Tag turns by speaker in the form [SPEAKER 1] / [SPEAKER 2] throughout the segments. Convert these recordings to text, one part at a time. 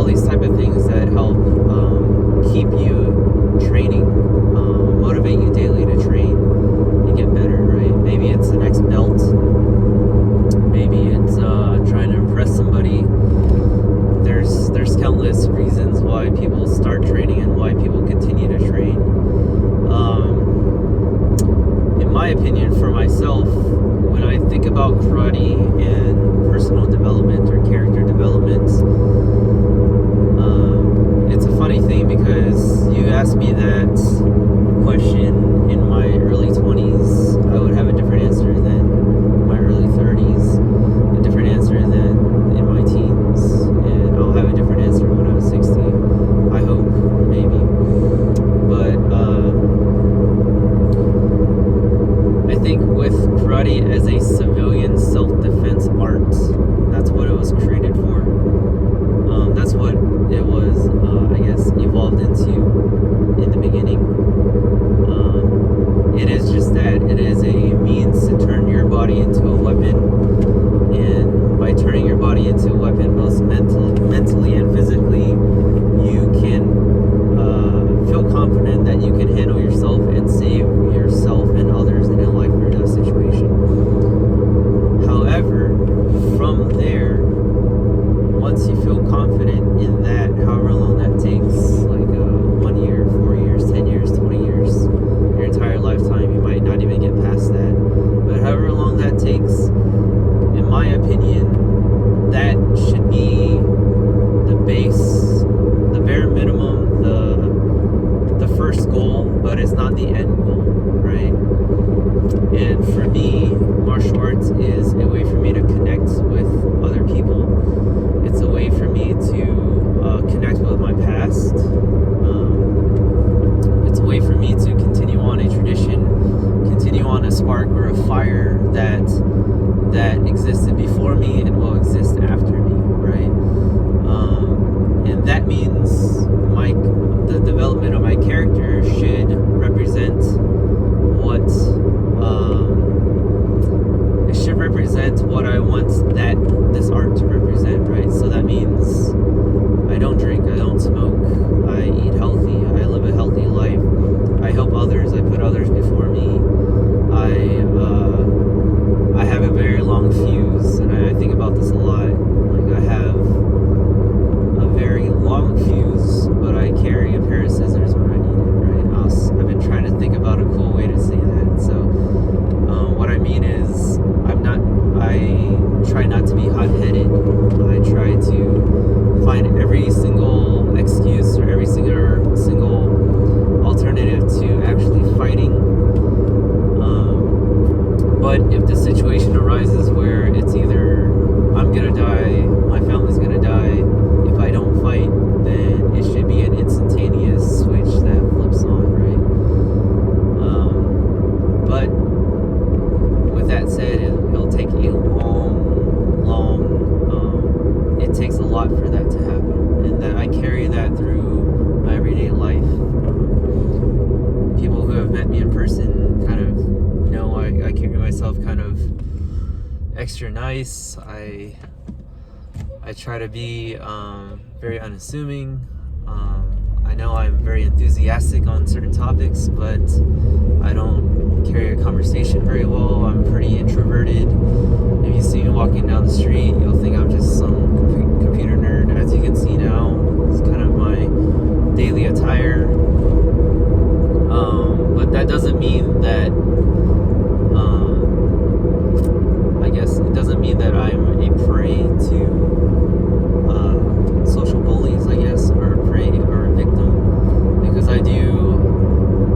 [SPEAKER 1] these type of things that help keep you training, motivate you daily to train and get better, right? Maybe it's the next belt. Maybe it's trying to impress somebody. There's countless reasons why people start training and why people continue to train. In my opinion, for myself, when I think about karate and personal development or character development, it's a funny thing because you asked me that question in my early 20s, I would have a different answer than my early 30s, a different answer than in my teens, and I'll have a different answer when I'm 60, I hope, maybe. But I think with karate as a civilian self-defense art, that's what it was created for. That's what it was, I guess, evolved into in the beginning. It is just that. It is a means to turn your body into a weapon. And by turning your body into a weapon, both mentally and physically, you can feel confident that you can handle yourself and save yourself and others in a life or death situation. However, from there, once you feel confident in that, however long that takes, like 1 year, 4 years, 10 years, 20 years, your entire lifetime, you might not even get past that. But however long that takes, in my opinion, that should be the base, the bare minimum, the first goal, but it's not the end goal, right? And for me, martial arts is a way for me to connect with other people. It's a way for me to connect with my past. It's a way for me to continue on a tradition, continue on a spark or a fire that existed before me and will exist after me, right? And that means the development of my character should represent what it should represent what I want this art to represent, right? So that means I don't drink, I don't smoke, I eat healthy, I live a healthy life, I help others, I put others before me, I have a very long fuse, and I think about this a lot. Like, I have a very long fuse, but I carry a pair of scissors when I need it, right? I've been trying to think about a cool way to say that. So what I mean is I try not to be hot-headed. I try to find every single excuse or every single alternative to actually fighting. But if the situation arises where it's either I'm gonna die, my family's gonna die, if I don't fight, then it should be an instantaneous switch that flips on, right? But with that said, it'll take a long, it takes a lot for that to happen, and that I carry that through my everyday life. People who have met me in person kind of know I carry myself kind of extra nice. I try to be very unassuming. I know I'm very enthusiastic on certain topics, but I don't carry a conversation very well. I'm pretty introverted. If you see me walking down the street, you'll think I'm just some computer nerd. As you can see now, it's kind of my daily attire. But that doesn't mean that it doesn't mean that I'm a prey to social bullies, I guess, or a prey or a victim, because I do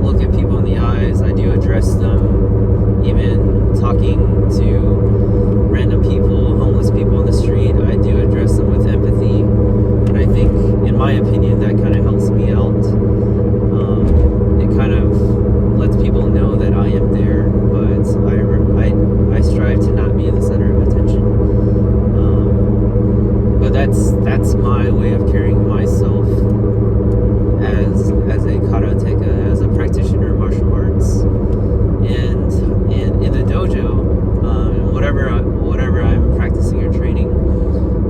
[SPEAKER 1] look at people in the eyes, I do address them, even talking to random people, homeless people on the street, I do address them with empathy, and I think, in my opinion, that kind of helps me out. It kind of lets people know that I am there, but I strive to not be the center of attention. But that's my way of carrying myself as a karateka, as a practitioner of martial arts, and in the dojo, whatever I'm practicing or training,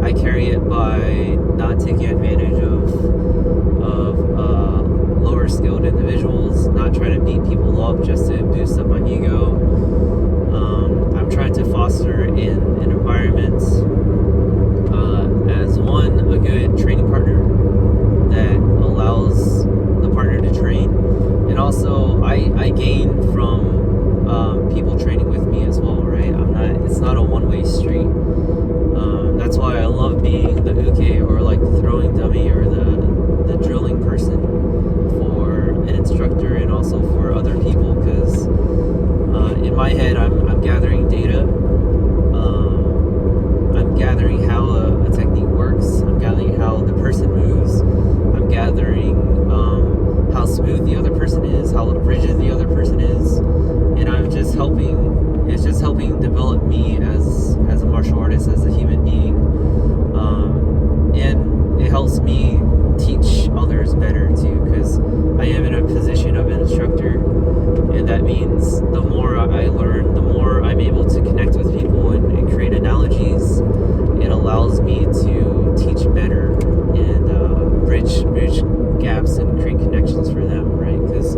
[SPEAKER 1] I carry it by not taking advantage an environment as one, a good training partner that allows the partner to train, and also I gain from people training with me as well, right? It's not a one-way street. That's why I love being the uke, or like the throwing dummy, or the drilling person for an instructor, and also for other people, because in my head I'm gathering data. I'm gathering how a technique works. I'm gathering how the person moves. I'm gathering how smooth the other person is, how rigid the other person is, and it's just helping develop me as a martial artist, as a human being, and it helps me teach others better too, because I am in a position of an instructor, and that means the more I learn, the more I'm able to connect with people and create analogies. It allows me to teach better and bridge gaps and create connections for them, right? Because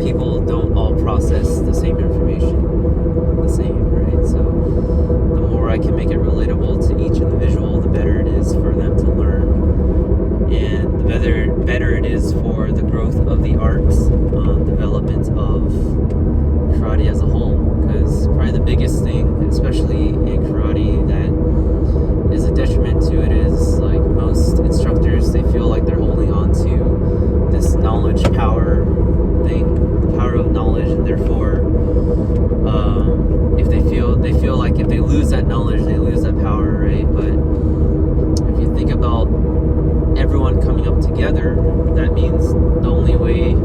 [SPEAKER 1] people don't all process the same information the same, right? So the more I can make it relatable to each individual, the better it is for them to learn, and the better it is for the growth of the arts, development of karate as a whole. Because probably the biggest thing, especially in karate, that is a detriment to it is, like, most instructors, they feel like they're holding on to this knowledge power thing, the power of knowledge, and therefore if they feel like if they lose that knowledge, they lose that power, right? But if you think about everyone coming up together, that means the only way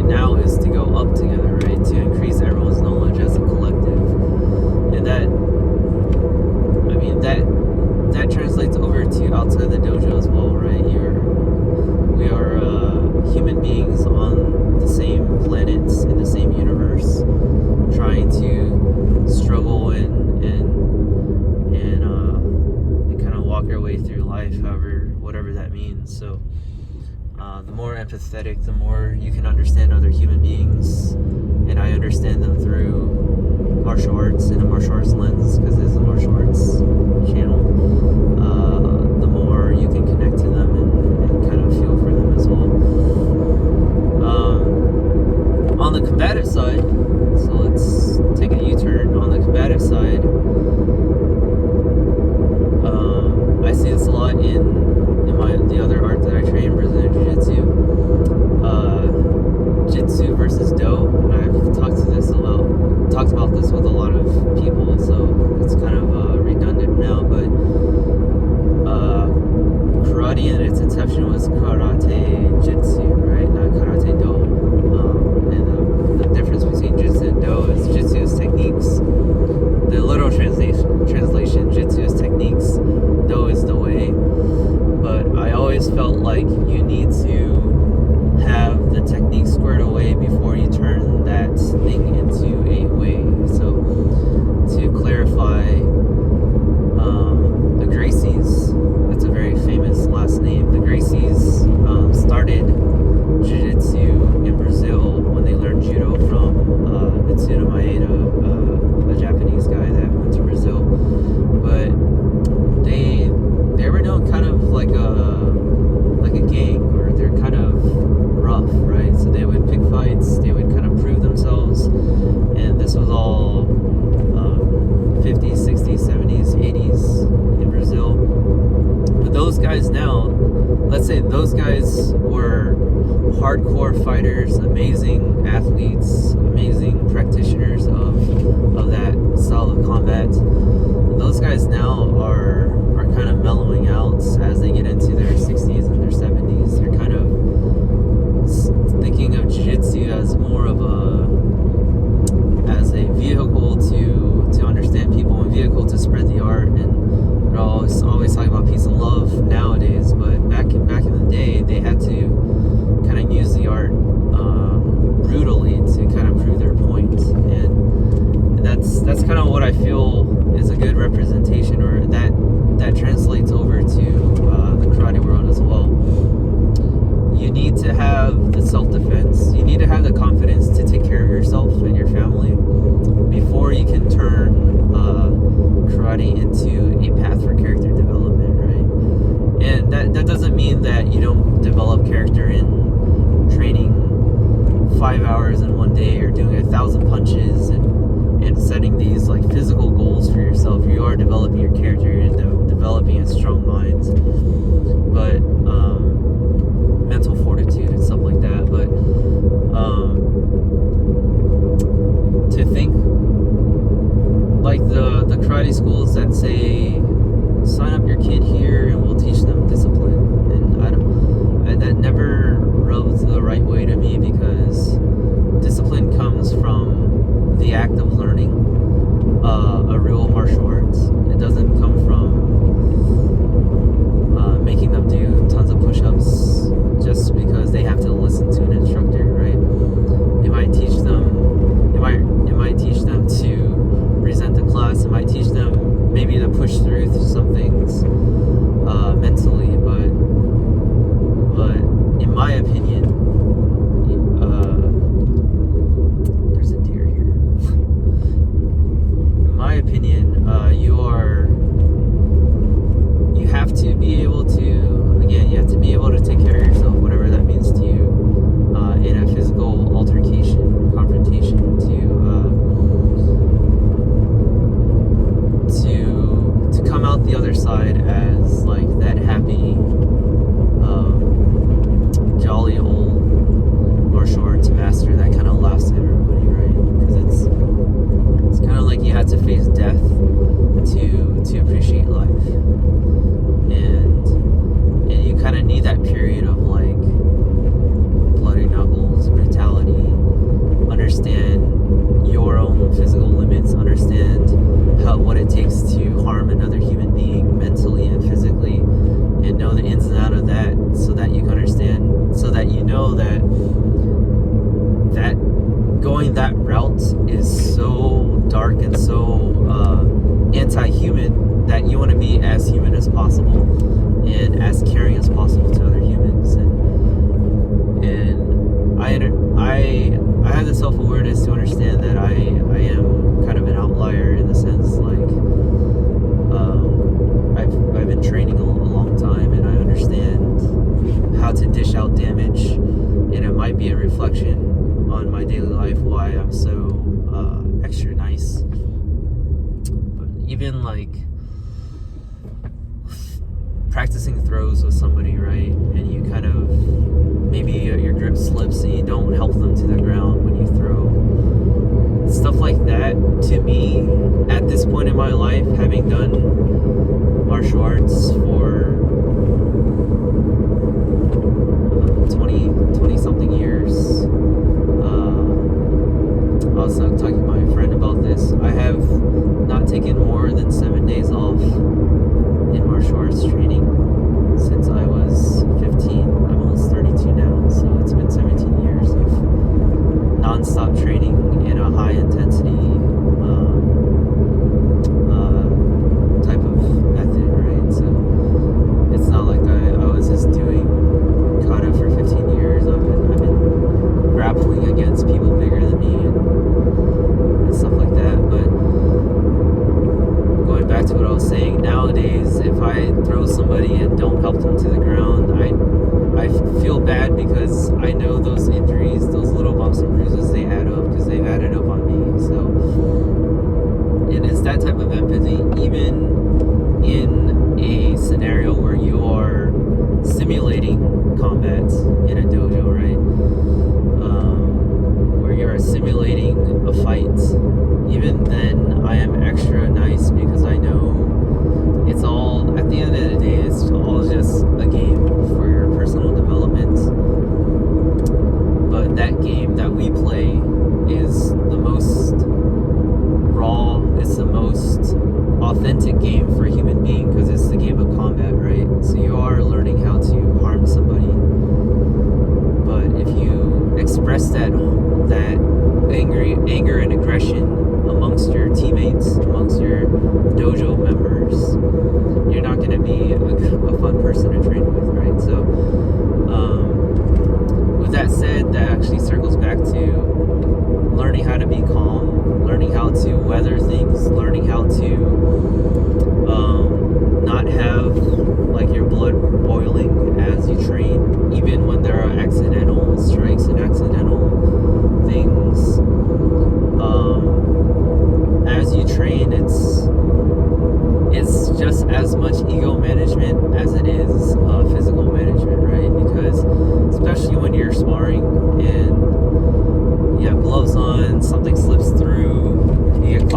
[SPEAKER 1] now is to go up together, right? To increase everyone's knowledge as a collective. And that translates over to outside the dojo as well, right? We are human beings on the same planets in the same universe, trying to struggle and kind of walk our way through life, whatever that means. So the more empathetic, the more you can understand other human beings, and I understand them through martial arts and a martial arts lens, because it's a martial arts channel. The more you can connect to them and kind of feel for them as well. On the combative side, so let's take a U-turn. On the combative side, I see this a lot in the other art that I train, Brazilian Jiu-Jitsu. Jitsu versus Do, and I've talked about this with a lot of people, so it's kind of redundant now, but karate in its inception was karate jitsu, right? Not karate do. And the difference between jitsu and do is jitsu is techniques. The literal translation, jitsu is techniques, do is the way. But I always felt like you need to have the technique squared away before you turn that thing into a way. So to clarify, the Gracies, that's a very famous last name. The Gracies started Jiu-Jitsu in Brazil when they learned Judo from Mitsuda Maeda, a Japanese guy that went to Brazil. But they were known kind of like a gang, or they're kind of rough, right? So they would pick fights, they would kind of prove themselves, and this was all 50s, 60s, 70s, 80s in Brazil. But those guys now, let's say those guys were hardcore fighters, amazing athletes, amazing practitioners of that style of combat. Those guys now are kind of mellowing out as they get into their 60s and their 70s. They're kind of thinking of Jiu-Jitsu as more of as a vehicle to understand people, and vehicle to spread the art. And they're always talking about peace and love nowadays, but back in the day, they had to kind of use the art brutally to kind of prove their point. And that's kind of what I feel is a good representation, or that translates over to the karate world as well. You need to have the self-defense. You need to have the confidence to take care of yourself and your family before everybody into a path for character development, right? And that doesn't mean that you don't develop character in training 5 hours in one day or doing 1,000 punches and setting these like physical goals for yourself. You are developing your character, you're developing a strong mind, but mental fortitude and stuff like that. But to think like the karate schools that say sign up your kid here and we'll teach them discipline, and that never rubbed the right way to me, because discipline comes from the act of learning a real martial arts. It doesn't come from making them do tons of push-ups just because they have to listen to an instructor, right? It might teach them to resent the class. It might teach them maybe to push through some things mentally, but in my opinion, there's a deer here. In my opinion, you have to be able to take care of yourself, whatever that means to you, in a physical altercation, confrontation, to come out the other side as like that happy, jolly old martial arts master that kind of laughs at everybody, right? Because it's kind of like you had to face death to appreciate life, and you kind of need that period of like bloody knuckles, brutality, understand your own physical limits, understand what it takes to harm another human being mentally and physically, and know the ins and outs of that, so that you can understand, so that you know that going that route is so dark and so anti-human, that you want to be as human as possible and as caring as possible to other humans. And I have the self-awareness to understand that I am kind of an outlier, in the sense like I've been training a long time, and I understand how to dish out damage, and it might be a reflection on my daily life why I'm so extra nice. But even like practicing throws with somebody, right, and you kind of, maybe your grip slips and you don't help them to the ground when you throw, stuff like that, to me, at this point in my life, having done martial arts for 20 something years, I was talking to my friend about this. I have not taken more than 7 days off in martial arts training since I was 15. I'm almost 32 now, so it's been 17 years of non-stop training in a high intensity type of method, right? So it's not like I was just doing kata for 15 years. I've been grappling against people bigger than me and stuff like that. But going back to what I was saying, nowadays, if I throw somebody and don't help them to the ground, I feel bad, because I know those injuries, those little bumps and bruises, they add up, because they've added up on me. So, and it's that type of empathy, even in a scenario where you are simulating combat in a dojo, right? Where you are simulating a fight. Even then, I am extra nice, because I know it's all, at the end of the day, it's all just a game for your personal development. But that game that we play is the most raw, it's the most authentic game for a human being, because it's the game of combat, right? So you are learning how to harm somebody. But if you express that anger and aggression amongst your teammates, amongst your dojo members, you're not going to be a fun person to train with, right? So with that said, that actually circles back to learning how to be calm, learning how to weather things, learning how to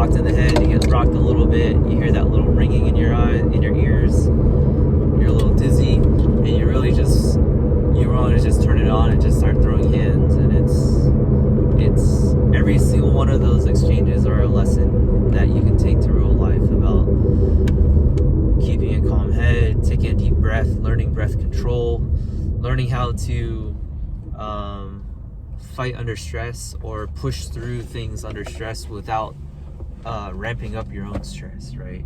[SPEAKER 1] clocked in the head, you get rocked a little bit, you hear that little ringing in your eye, in your ears, you're a little dizzy, and you really just, you want to just turn it on and just start throwing hands. And it's every single one of those exchanges are a lesson that you can take to real life about keeping a calm head, taking a deep breath, learning breath control, learning how to fight under stress or push through things under stress without ramping up your own stress, right?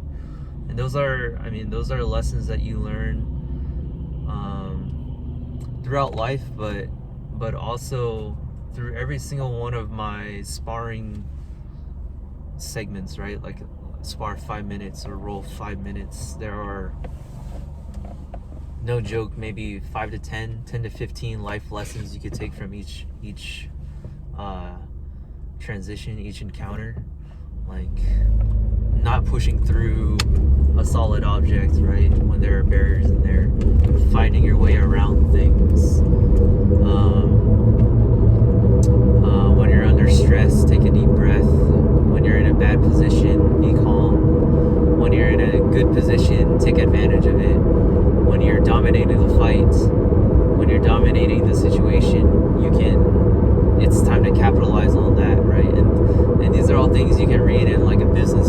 [SPEAKER 1] And those are lessons that you learn throughout life, but also through every single one of my sparring segments, right? Like spar 5 minutes or roll 5 minutes. There are, no joke, maybe 5 to 10 to 15 life lessons you could take from each transition, each encounter. Like not pushing through a solid object, right? When there are barriers in there, finding your way around things. When you're under stress, take a deep breath. When you're in a bad position, be calm. When you're in a good position, take advantage of it. When you're dominating the fight, when you're dominating the situation, it's time to capitalize on that, right? And these are all things you can read in like a business